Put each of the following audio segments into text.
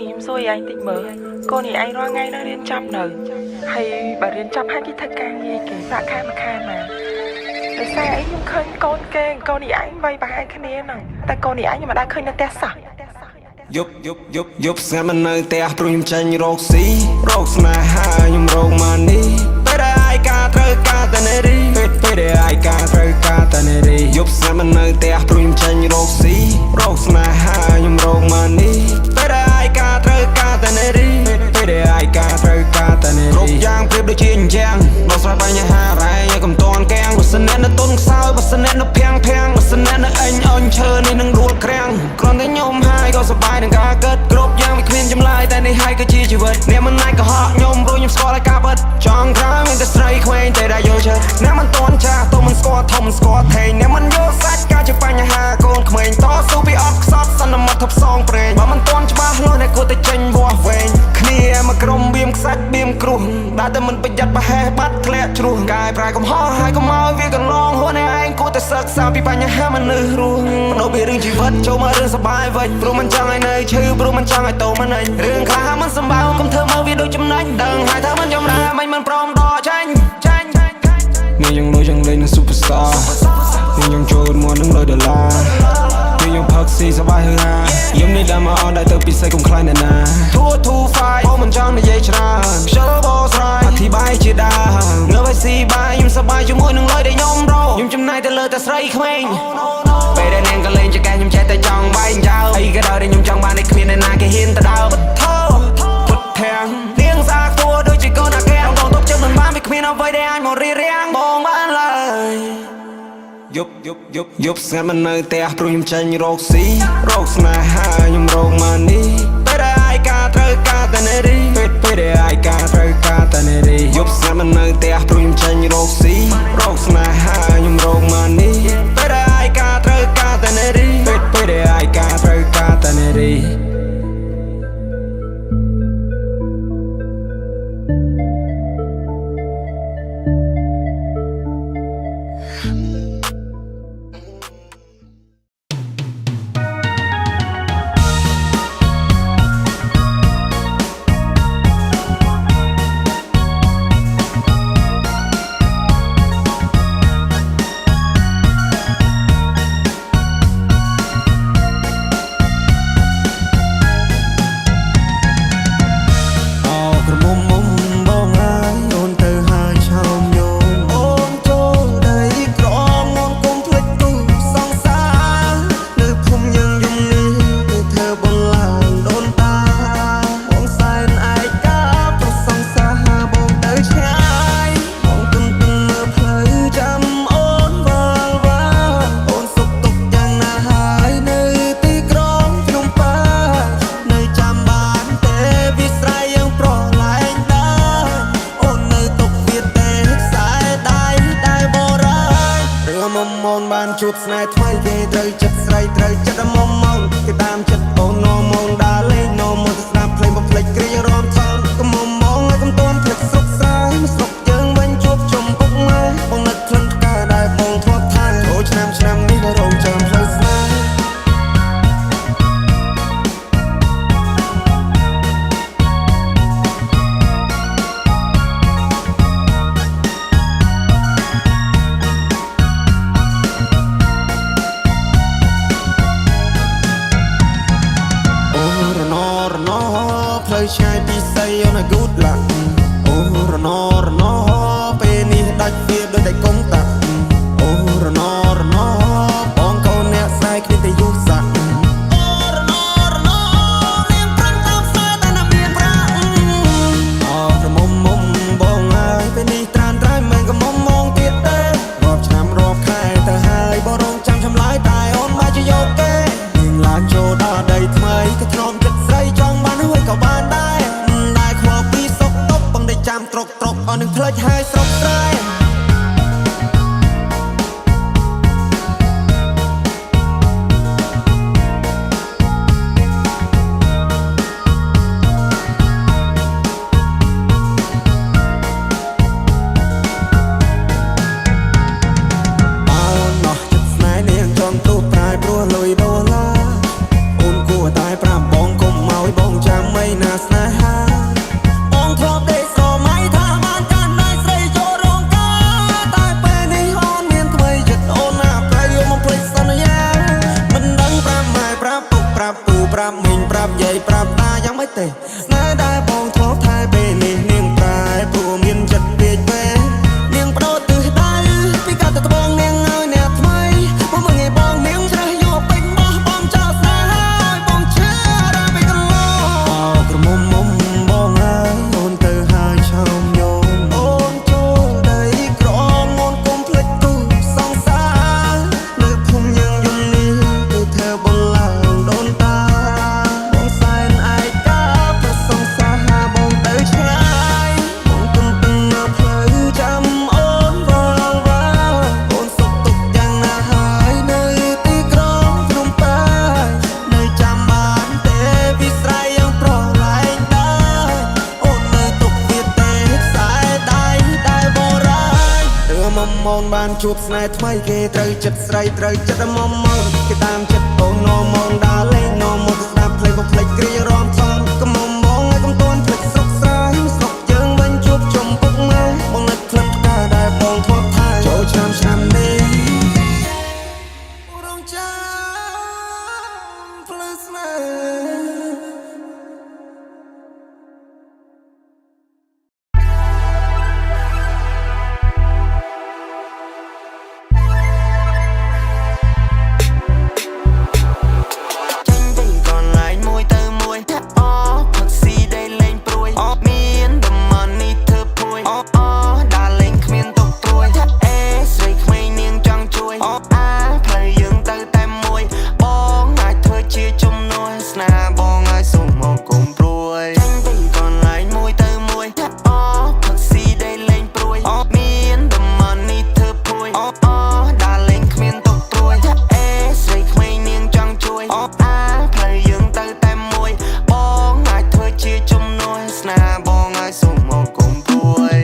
ខ្ញុំសួរanhតិចមើលកូននេះឯងរាល់ថ្ងៃនៅរៀនចប់នៅហើយបើរៀនចប់ហើយគេធ្វើការងារគេសាក់ខែមួយខែមកដោយសារអីខ្ញុំឃើញកូនគេកូននេះឯងវាយប្រហែលគ្នាហ្នឹងតែកូននេះឯងខ្ញុំមិនដែលឃើញនៅផ្ទះសោះយប់ស្ងាត់មិននៅផ្ទះព្រោះខ្ញុំចាញ់រកស៊ីរកស្នេហាខ្ញុំរកម៉ានីពេលដែលឯកាត្រូវការតែនារីពេលដែលឯកាត្រូវការតែនារីយប់ស្ងាត់មិននៅផ្ទះព្រោះខ្ញុំចាញ់រកស៊ីរកស្នេហាខ្ញុំរកម៉ានីពេលដែលឯកាត្រូវការតែនារីពេលដែលឯកាត្រូវការតែនារីគ្រប់យ៉ាងប្រៀបដូចជាអញ្ចឹងដោះស្រាយបញ្ហារ៉ែឲ្យកុំតន់កាំងបើសិនអ្នកនៅទុនខ្សោយបើសិនអ្នកនៅភាំងបើសិនអ្នកនៅអញអន់ឈើនេះនឹងដួលក្រាំងគ្រាន់តែខ្ញុំហើយក៏សប្បាយនឹងការកើតគ្រប់យ៉ាងវាគ្មានចម្លើយតែនេះហើយគឺជាជីវិតអ្នកមិនណាយក៏ហក់ខ្ញុំព្រោះខ្ញុំស្គាល់ឲ្យការពិតចង់ក្រោយមានតែស្រីក្មេងតែដែលយល់ចិត្តអ្នកមិនតន់ចាស់ទៅមិនស្គាល់ធំមិនស្គាល់ថេងអ្នកមិនយល់សាច់ការជាបញ្ហាកូនក្មេងតស៊ូពីអត់ខ្សត់សន្មត់ថប់សងព្រេងបើមិនតន់ច្បាស់លាស់អ្នកគួរតែចេញវាស់វែងគ្នាមកក្រុមបៀមខ្សាច់បៀមគ្រោះដែលតែមិនប្រយ័ត្នប្រហែសបាត់ធ្លាក់ជ្រោះកាយប្រែកំហុសហើយកុំឲ្យវាកន្លងហួរអ្នកឯងគួរតែសិក្សាពីបញ្ហាមនុស្សរស់បដូរពីរឿងជីវិតចូលមករឿងសប្បាយវិញព្រោះមិនចង់ឲ្យនៅឈឺព្រោះមិនចង់ឲ្យតោមិនអញរឿងខ្លះមិនសម្បើកុំធ្វើមកវាដូចចំណេញដឹងហើយថាមិនចំណាមិនព្រមដកចាញ់មានយ៉ាងដូចយ៉ាងលេងនឹង Superstar មានយ៉ាងចូលមកនឹង100ដុល្លារមានយ៉ាងផឹកស៊ីសប្បាយហឺហាយំនេះដើមមកអនដែរទៅពិសេសកុំខ្លាចអ្នកណា225អូមិនចង់និយាយច្រើនខ្ជិលបោស្រ័យអធិប្បាយជាដើមនៅឲ្យស៊ីបាយខ្ញុំសប្បាយជាមួយនឹងលុយដែលខ្ញុំរកខ្ញុំចំណាយទៅលើតែស្រីក្មេងពេលដែលនាងក៏លេងចកែខ្ញុំចេះតែចង់បែងចោលអីក៏ដោយខ្ញុំចង់បានតែគ្មានអ្នកណាគេហ៊ានទៅដើរបថោពុតធាំងនាងស្អាតគួរដូចជាកូនអាកែងបងតបជិះមិនបានវាគ្មានអ្វីដែលអាចមករៀបរៀងបងបានឡើយយប់ស្ងាត់មិននៅផ្ទះព្រោះខ្ញុំចាញ់រកស៊ីរកស្នេហាខ្ញុំរកម៉ានីពេលដែលឯកាត្រូវការតែនារីពេលដែលឯកាត្រូវការតែនារីយប់ស្ងាត់មិននៅផ្ទះព្រោះខ្ញុំចាញ់រកស៊ីរកស្នេហាខ្ញុំរកម៉ានីពេលដែលឯកាត្រូវការតែនារីពេលដែលឯកាត្រូវការតែនារីជួបស្នេហ៍ថ្មីគេត្រូវចិត្តស្រីត្រូវចិត្តមុំមកគេតាមចិត្តអូននោមងដើរលេងនោមងទៅស្ដាប់ភ្លេងបំភ្លេចគ្រារំថងកុំមុំមកឲ្យកុំតន់ភ្លេចស្រុកស្រែស្រុកយើងវិញជួបជុំពុកម៉ែបងនឹកក្លិនផ្កាដែលបងធ្លាប់ថែអូឆ្នាំនេះក៏រងចាំផ្លូវស្នេហ៍ផ្លូវឆ្ងាយពីស័យអូន good luck អូរណពេលនេះដាច់វាដូចតែកុំតាក់អូរណបងកូនអ្នកស្រីគ្នាតែយុសាក់អូរណនាងប្រាំងតាមផ្សារតែណាមានប្រាក់អូរមុំបងហើយពេលនេះត្រានត្រៃមិនក៏មុំមកទៀតទេរាប់ឆ្នាំរាប់ខែទៅហើយបរងចាំឆ្លើយតែអូនមកជាយកគេនាងឡើងចូលដល់ដីថ្មីក៏ធ្នមចិត្តស្រីចង់បានហើយក៏បានដែរខ្វល់ពីសុកតុបបងได้ចាំត្រុកអស់នឹងផ្លេចហើយស្រុកស្រែចិត្តស្នេហ៍នាងចង់ទូប្រែព្រោះលុយដុល្លារអូនគួរតែប្រាប់បង រាប់មីងប្រាប់យាយប្រាប់តាយ៉ាងមិនទេណែដែរបងធ្លាប់ថែពេលនេះនាងប្រែព្រោះមានចិត្តពេកពេលនាងបដោតទិសដៅពីកាត់ទៅត្បូងនាងឲ្យអ្នកថ្មីមកមើលងាយបងនាងច្រះយកពេញបោះបងចោលស្នេហ៍ហើយបងឈឺដល់ពេលកន្លងអោក្រមុំមុំបងហើយអូនទៅហើយឆោមយំអូនចូលដីក្រងអូនគុំភ្លេចទូសងសានៅភូមិយើងយំនេះទៅធ្វើបងឡើងដូនតាបងសែនឯកាព្រោះសងសាបងទៅឆ្ងាយបងទុំទឹងនៅផ្លូវចាំអូនវល់វល់អូនសុខទុក្ខយ៉ាងណាហើយនៅទីក្រុងភ្នំពេញនៅចាំបានទេវិស្រ័យយ៉ាងប្រឡែងដែរអូននៅទុកវាទេខ្សែដៃដែលបរាយរឿងមុំមនបានជួបស្នេហ៍ថ្មីគេត្រូវចិត្តស្រីត្រូវចិត្តមុំមនគេតាមចិត្តអូននោមងដើរលេងនោមមកស្ដាប់ភ្លេងក៏ភ្លេចគ្រារំសំកុំមុំមងឲ្យកុំតន់ភ្លេចស្រុកស្រែស្រុកយើងវិញជួបជុំពុកម៉ែបងនឹកផ្លិតផ្កាដែលបងធ្លាប់ថែចូលឆ្នាំនេះរងចាំផ្លូវស្នេហ៍ ចេញពីកន្លែងមួយទៅមួយអូផឹកស៊ីដែលលេងព្រួយមានតំណនេះធ្វើព្រួយអូដើរលេងគ្មានទុកព្រួយអេស្រីក្មេងនាងចង់ជួយផ្លូវយើងទៅតែមួយបងអាចធ្វើជាជំនួយស្នេហ៍បងឲ្យសុំមកគុំព្រួយចេញពីកន្លែងមួយទៅមួយអូផឹកស៊ីដែលលេងព្រួយមានតំណនេះធ្វើព្រួយអូដើរលេងគ្មានទុកព្រួយអេស្រីក្មេងនាងចង់ជួយផ្លូវយើងទៅតែមួយបងអាចធ្វើជាជំនួយស្នេហ៍បងឲ្យសុំមកគុំព្រួយ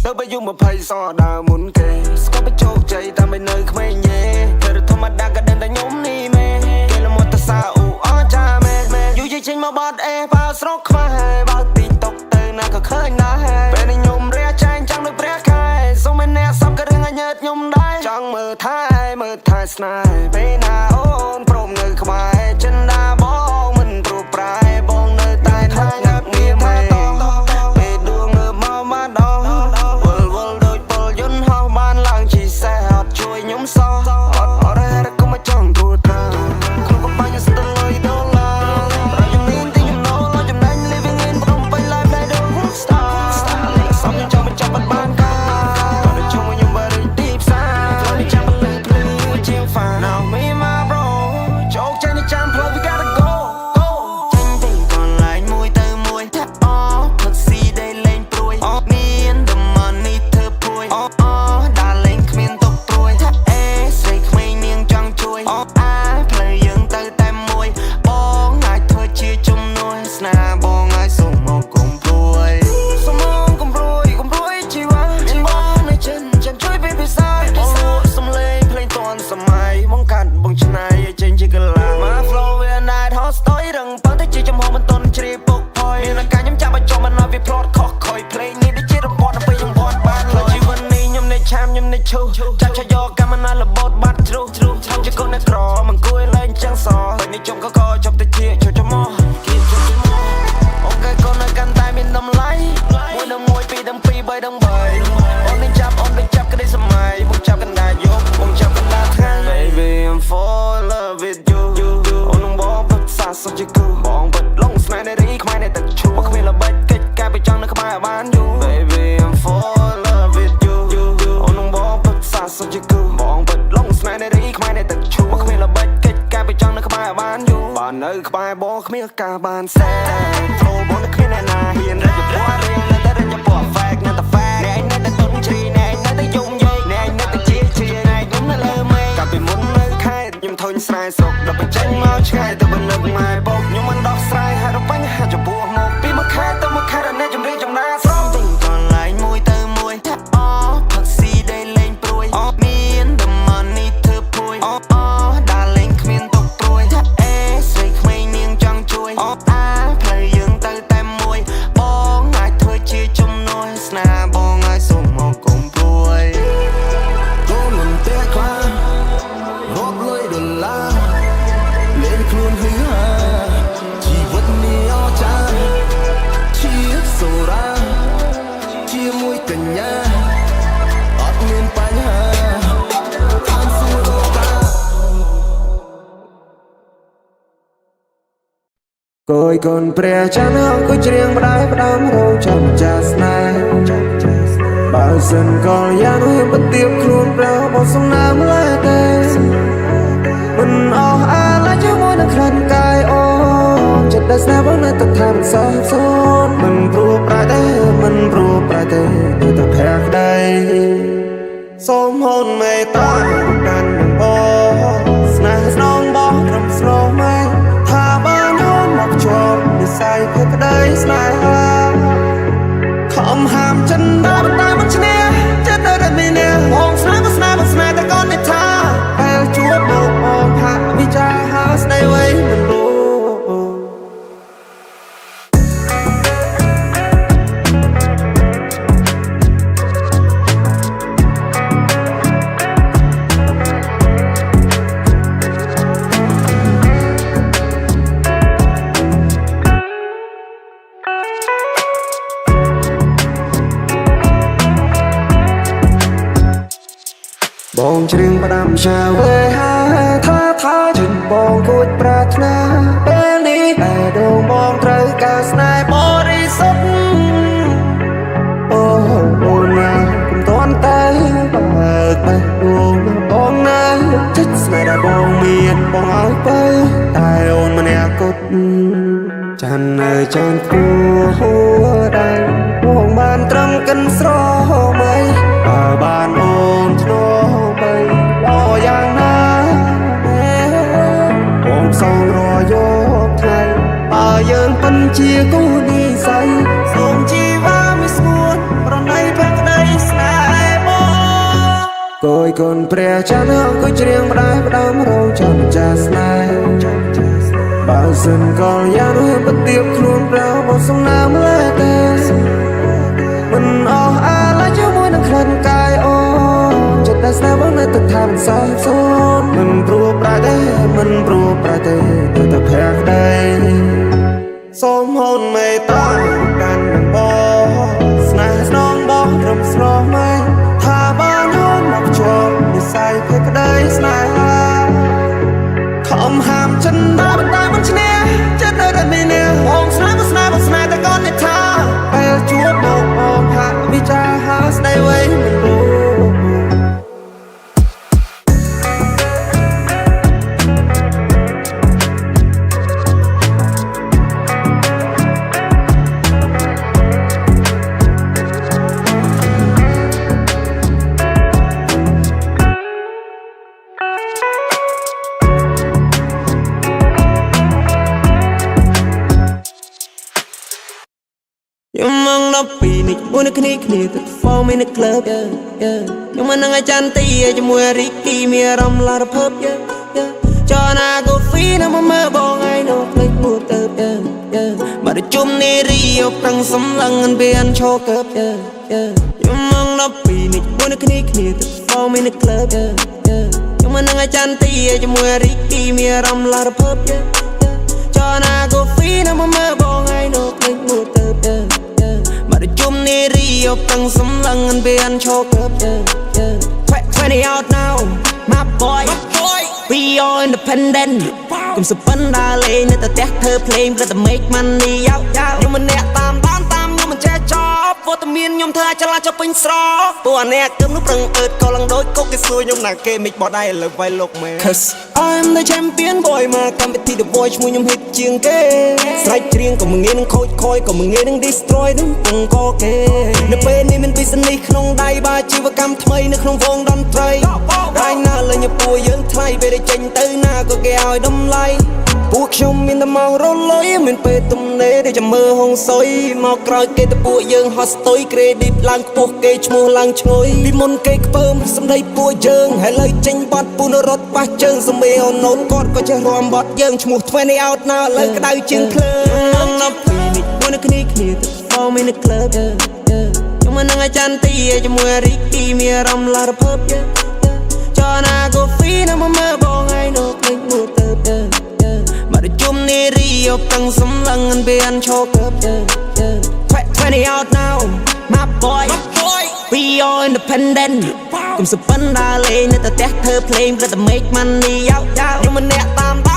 ទៅបើយំ20សដើរមុនគេស្គាល់បញ្ជោគជ័យតាមមិននៅក្មេងយេគេរធម្មតាក៏ដឹងតែខ្ញុំនេះមែគេលមត់តសាអូអចាមែយូរចេញមកបាត់អេបើស្រុកខ្វះបើទីតុកទៅណាក៏ឃើញដែរពេលនេះខ្ញុំរះចែងចាំដូចព្រះខែសុំឲ្យអ្នកសពក៏រឿងឲ្យញើតខ្ញុំដែរចង់មើលថែស្នេហ៍ពេលណាអូនព្រមនៅក្បែរចិនដាបងមិនព្រោះប្រែបងនៅតែណាញ៉ាំងៀមទេពេលដួងមើលមកមកដល់វល់ដូចពលយន្តហោះបានឡើងជីសេះអត់ជួយខ្ញុំសោះអត់រ៉ែរកុំមកចង់ទួតាក្នុងកំបញ្ញស្ទើរលុយដុល្លារប្រយមានទីខ្ញុំណូលចំណេញ living in ព្រមពេញ life ដែលដូច rockstar សំខ្ញុំចង់បញ្ចប់បានការបើជុំខ្ញុំបើដូចទីផ្សារខ្ញុំចាំបលឹងភ្លឺជាង fine now me my bro ជោគជ័យនេះចាំផ្លូវ we gotta go ចេញពីកន្លែងមួយទៅមួយអូផឹកស៊ីដែលលេងព្រួយមានតំណនេះធ្វើព្រួយដើរលេងគ្មានទុកព្រួយអេស្រីក្មេងនាងចង់ជួយផ្លូវយើងទៅតែមួយបងអាចធ្វើជាជំនួយស្នេហ៍បងឲ្យសុំមកគុំព្រួយសុំមកគុំព្រួយជីវ៉ាបងនៅចិនចាំជួយពេលពិសាអូសំលេងភ្លេងតនសម័យបងកាត់បងឆ្នៃឲ្យចេញជាកលាមក flow វា night hot story រឹងប៉ុន្តែជាចំហមិនតន់ជ្រាបពុកផយមានការខ្ញុំចាំឲ្យចុះមិនឲ្យវា plot ខុសខុយ play នេះដូចជារបត់ទៅខ្ញុំបត់បានលើជីវិតនេះខ្ញុំនៅឆាមខ្ញុំនៅឈូចាប់ឆយកកម្មណាលបត់បាត់ជ្រុះជាកូនអ្នកក្រមិនគួរលែងចឹងសពេលនេះជុំក៏ជប់ទៅជាជុំមកគេជុំមកអូនកែកូននៅកាន់តែមានតម្លៃមួយដល់មួយពីរដល់ពីរបីដល់បីអូននឹងចាប់ក្តីសម័យបងចាប់កណ្ដាលយប់បងចាប់កណ្ដាលថ្ងៃ Baby I'm fall in love with you អូននឹងបងពិតសាសុខជាគូបងពិតលងស្នេហ៍នៃរីខ្មែរនៃទឹកឈូគ្មានល្បិចកិច្ចការពីចង់នៅក្បែរបានយូរ Baby I'm fall in love with you អូននឹងបងពិតសាសុខជាគូបងពិតលងស្នេហ៍នៃរីខ្មែរនៃទឹកឈូគ្មានល្បិចកិច្ចការពីចង់នៅក្បែរបានយូរបាននៅក្បែរបងគ្មានការបានសែ Flow បងនៅគ្មានអ្នកណាហ៊ានរកពណ៌រៀងនៅតែរកពណ៌ fake នៅតែ fake អ្នកនៅតែទុនជ្រីអ្នកនៅតែយំយាយអ្នកនៅតែជាអ្នកខ្ញុំនៅលើមេកាលពីមុននៅខេត្តខ្ញុំធុញស្រែស្រុកដល់បញ្ចេញមកឆ្ងាយទៅបន្លឹកម៉ែបងខ្ញុំមិនដោះស្រាយហើយរកបញ្ហាចំពោះមកពីមួយខេត្តទៅមួយខេត្តអ្នកជំរាបចំណាស្រុកទីកន្លែងមួយទៅមួយអូផឹកស៊ីដែលលេងព្រួយមានតំណនេះធ្វើព្រួយដើរលេងគ្មានទុកព្រួយអេស្រីក្មេងនាងចង់ជួយផ្លូវយើងទៅតែមួយបងអាចធ្វើជាជំនួយស្នេហ៍បងឲ្យសុំមកគុំព្រួយចូលមិនទេខ្លារកលុយដុល្លារលេងខ្លួន Côi con pre chán hông cứ riêng bãi đám râu chăm chas này bao dần còn gian huy bất tiếp luôn ra một sông nam lại tê mình lại cho môi nâng khăn cài ô chật đã xa bước nơi tập tham xa xôn mình rùa bãi tê nơi tập hẹt đây xóm hôn mê ta đàn đường bó snai nông bó rầm sro mây thà bán hôn một chộp để say phép đây snai không hàm chân đá bắt tay bắt chân chết nơi đất mình nè hồn snai ta con để tha hay chúa bộ hồn hạ vì cha hát stay away mình ru bong chừng ba đam chào về ha tha chừng bong cột prat na bên đi đại đồng bong trời cả snai body sốt ôn na cùng toán tay bạc bay buông bong na chết snai đã bong miên bong áo bay tai ôn mà nè cột chan ơi chan cua đây bong ban trâm cân sro mây ban ôn cho bay lo yang na bong song ro yo thay dương phân chia cô đi say song chi va mi suon ron nay phép đây snai bo côi con pre chan hông cứ riêng bãi đám râu chăm chas snai bao dần còn gian huy bất tiếp luôn ra một sông nam lại tê mình lại cho môi nâng khăn cài ô chật đã xa bước nơi tập tham xa xôn mình rùa bãi tê nơi tập hẹt đây xóm hôn mê ta đàn đường bó snai nông bó rầm sro mây thà bán hôn một chộp để say phép đây snai không hàm chân đá bắt tay bắt chân chết nơi đất mình nè hồn snai ta con để tha hay chúa bộ hồn hạ vì cha hát stay away mình ru mong nó bị nịch buồn cái này từ form in the club nhưng mà năng chan tì cho mùa Ricky mía ram la rập hấp cho na go free na mơ bong ai nó lấy mùa tớp mà được chung nê rio tăng sấm lăng ăn bên cho cướp nhưng mong nó bị nịch buồn cái này từ form in the club nhưng mà năng chan tì cho mùa Ricky mía ram la rập hấp cho na go free na mơ bong ai nó lấy mùa tớp mà được chung nê rio tăng sấm lăng ăn bên cho cướp 20 out now my boy we all independent កុំសពិនដើរលេងនៅតែផ្ទះធ្វើភ្លេងព្រឹកតែ make money យោខ្ញុំមិនអ្នកតាមខ្ញុំមិនចេះចប់វត្តមានខ្ញុំធ្វើឲ្យឆ្លាតចុះពេញស្រកពួកអ្នកគឹមនោះប្រឹងអើតក៏ឡើងដូចគុកគេសួរខ្ញុំណាគេមិនបោះដៃឥឡូវវាយលោកមែន Cause I'm the champion boy មកកម្មវិធី The Voice ឈ្មោះខ្ញុំ hit ជាងគេស្រែកច្រៀងក៏មិនងាយនឹងខូចខយក៏មិនងាយនឹង destroy នឹងពងក៏គេនៅពេលនេះមាន business ក្នុងដៃបើជីវកម្មថ្មីនៅក្នុងវងតន្ត្រីរាយណាលេងពួកយើងថ្លៃពេលចេញទៅណាក៏គេឲ្យតម្លៃពួកខ្ញុំមានតែមករលុយមានពេលទំនេរដែលចាំមើលហងសុយមកក្រោយគេទៅពួកយើងហត់ស្ទុយ credit ឡើងខ្ពស់គេឈ្មោះឡើងឈ្ងុយពីមុនគេខ្ពើមសម្ដីពួកយើងហើយលើចេញបាត់ពូនរត់ប៉ះជើងសម្មេអូនូនគាត់ក៏ចេះរាំបាត់យើងឈ្មោះ20 out now លើក្តៅជាងភ្លើងណាប់ពីនេះមួយនៅគ្នាទៅ form in the club ខ្ញុំមិននឹងអាចារ្យទីជាមួយ Ricky មានអារម្មណ៍ឡារភើបcho na go free na mơ bong ai nó click mùa tớp mà được chung nê rio tăng sấm lăng ăn bên cho cướp 20 out now my boy we all independent កុំសពិនដើរលេងនៅតែផ្ទះធ្វើភ្លេងព្រឹកតែ make money យោខ្ញុំមិនអ្នកតាមខ្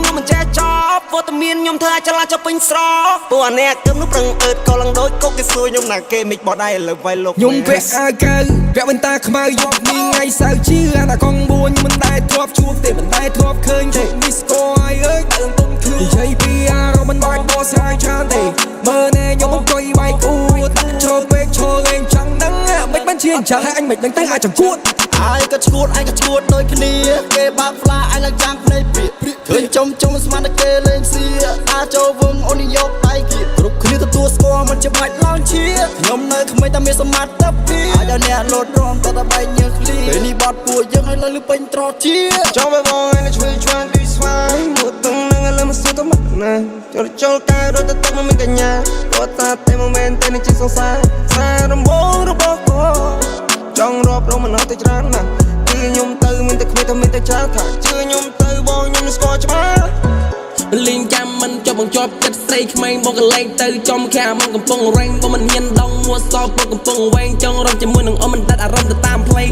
ញុំមិន ចេះចប់វត្តមានខ្ញុំធ្វើអាចឡាចពេញស្រពួកអ្នកគឹមនោះប្រឹងអើតក៏ឡើងដូចកុកគេសួយខ្ញុំណាគេមិនបដៃឥឡូវវាយលោកខ្ញុំពាក់អាវកៅពាក់វ៉ែនតាខ្មៅយកនេះថ្ងៃសៅរ៍ជាអាណាកងបួនមិនដែរធ្លាប់ជួបទេមិនដែរធ្លាប់ឃើញទេនេះស្គាល់ហើយអើយដើមទុំឃើញនិយាយពីអារម្មណ៍មិនបាច់បោះស្រាយច្រើនទេមើលណែខ្ញុំអង្គុយវាយគួតចូលពេកចូលលេងចង់ដឹងមិនបានជាអញ្ចឹងហើយអញមិនដឹងទៅអាចចង្កួតអាយក៏ឈួតឯងក៏ឈួតដូចគ្នាគេបាក់ផ្លាអញឡើងយ៉ាងភ្នែកព្រាកឃើញចំស្មានតែគេលេងសៀអាចូលវងអូនយកដៃគៀគ្រប់គ្នាទទួលស្គាល់មិនច្បាច់ឡងឈៀខ្ញុំនៅក្មេងតែមានសមត្ថភាពអាចឲ្យអ្នកលោតរំតែបែកញើសឃ្លីពេលនេះបាត់ពួកយើងឲ្យលើពេញត្រជាចង់ไปបងឯងជួយឆ្វាងពីស្វាយមកតុងនឹងឥឡូវមកសួរទៅមកណាចូលកែរត់ទៅទឹកមកមានកញ្ញាគាត់ថាតែមកមែនតែនេះជាសង្សារសាររំបងរបស់គាត់ចង់រាប់រងមិនអត់ទៅច្រើនណាស់គឺខ្ញុំទៅមានតែគ្មានតែមានតែច្រើនថាជឿខ្ញុំទៅបងខ្ញុំស្គាល់ច្បាស់លេងចាំមិនចប់បង្ជាប់ចិត្តស្រីក្មេងបងកលែងទៅចំខាមិនកំពុងរែងបងមិនហ៊ានដងមួសោបងកំពុងវែងចង់រំជាមួយនឹងអមមិនដាច់អារម្មណ៍ទៅតាមផ្លេង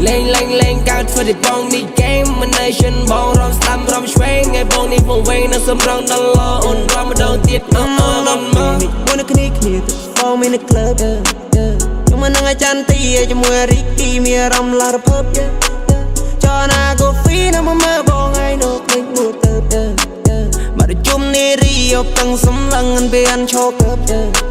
លេងកើតធ្វើតែបងនេះ game មិន nation បងរំស្ដាំរំឆ្វេងឲ្យបងនេះវងវែងនៅសំរងដល់ឡអូនរំម្ដងទៀតអត់មកមួយនៅគ្នាទៅបងមាននៅ club ខ្ញុំមិននឹងអាចារ្យទីជាមួយរីគីមានអារម្មណ៍ឡារភើបចណាកូហ្វីនៅមកមើលបងឯងនៅភ្លេចមួយទៅមកជុំនេះរីយកតាំងសំឡឹងពេលអញឈរកើប